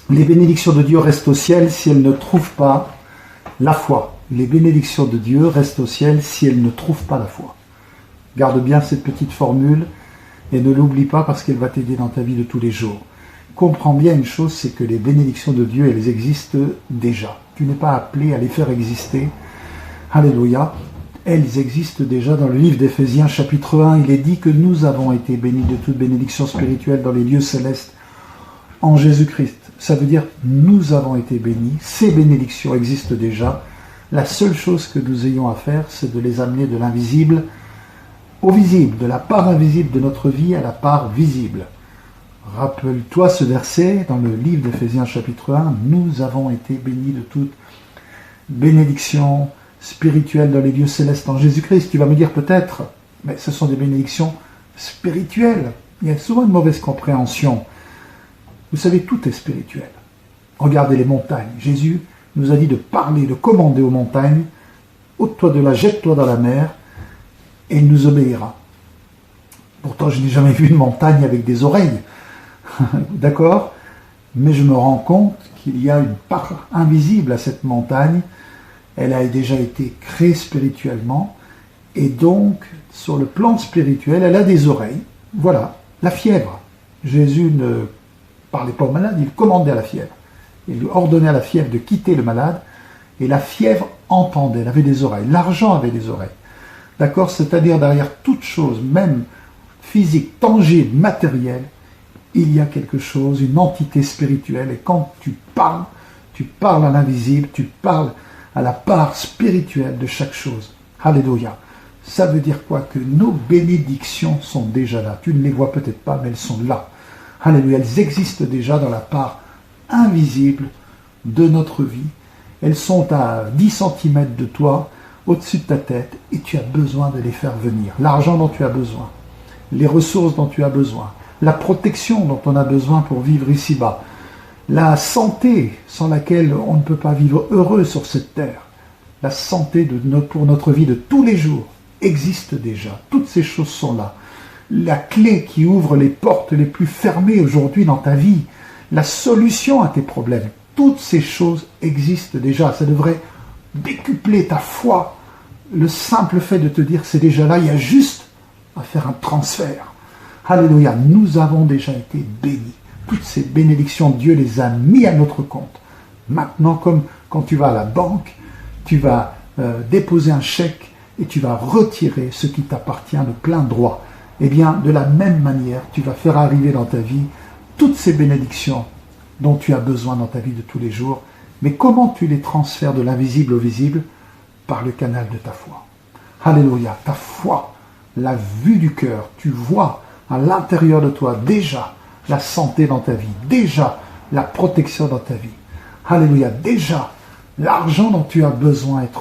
Les bénédictions de Dieu restent au ciel si elles ne trouvent pas la foi. Les bénédictions de Dieu restent au ciel si elles ne trouvent pas la foi. Garde bien cette petite formule et ne l'oublie pas parce qu'elle va t'aider dans ta vie de tous les jours. Comprends bien une chose, c'est que les bénédictions de Dieu, elles existent déjà. Tu n'es pas appelé à les faire exister. Alléluia. Elles existent déjà dans le livre d'Éphésiens chapitre 1. Il est dit que nous avons été bénis de toute bénédiction spirituelle dans les lieux célestes en Jésus-Christ. Ça veut dire nous avons été bénis. Ces bénédictions existent déjà. La seule chose que nous ayons à faire, c'est de les amener de l'invisible au visible, de la part invisible de notre vie à la part visible. Rappelle-toi ce verset dans le livre d'Éphésiens chapitre 1. Nous avons été bénis de toute bénédiction spirituelle dans les lieux célestes en Jésus-Christ. Tu vas me dire peut-être, mais ce sont des bénédictions spirituelles. Il y a souvent une mauvaise compréhension. Vous savez, tout est spirituel. Regardez les montagnes. Jésus nous a dit de parler, de commander aux montagnes. Ôte-toi de là, jette-toi dans la mer, et il nous obéira. Pourtant, je n'ai jamais vu une montagne avec des oreilles. D'accord? Mais je me rends compte qu'il y a une part invisible à cette montagne. Elle a déjà été créée spirituellement. Et donc, sur le plan spirituel, elle a des oreilles. Voilà, la fièvre. Jésus ne parlait pas au malade, il commandait à la fièvre. Il lui ordonnait à la fièvre de quitter le malade. Et la fièvre entendait, elle avait des oreilles. L'argent avait des oreilles. D'accord? C'est-à-dire derrière toute chose, même physique, tangible, matérielle, il y a quelque chose, une entité spirituelle. Et quand tu parles à l'invisible, tu parles à la part spirituelle de chaque chose. Alléluia. Ça veut dire quoi? Que nos bénédictions sont déjà là. Tu ne les vois peut-être pas, mais elles sont là. Alléluia. Elles existent déjà dans la part invisible de notre vie. Elles sont à 10 cm de toi, au-dessus de ta tête, et tu as besoin de les faire venir. L'argent dont tu as besoin, les ressources dont tu as besoin, la protection dont on a besoin pour vivre ici-bas, la santé sans laquelle on ne peut pas vivre heureux sur cette terre, la santé pour notre vie de tous les jours existe déjà. Toutes ces choses sont là. La clé qui ouvre les portes les plus fermées aujourd'hui dans ta vie, la solution à tes problèmes, toutes ces choses existent déjà. Ça devrait décupler ta foi. Le simple fait de te dire c'est déjà là, il y a juste à faire un transfert. Alléluia, nous avons déjà été bénis. Toutes ces bénédictions, Dieu les a mis à notre compte. Maintenant, comme quand tu vas à la banque, tu vas déposer un chèque et tu vas retirer ce qui t'appartient de plein droit. Eh bien, de la même manière, tu vas faire arriver dans ta vie toutes ces bénédictions dont tu as besoin dans ta vie de tous les jours. Mais comment tu les transfères de l'invisible au visible? Par le canal de ta foi. Alléluia, ta foi, la vue du cœur, tu vois à l'intérieur de toi déjà la santé dans ta vie, déjà la protection dans ta vie. Alléluia, déjà l'argent dont tu as besoin est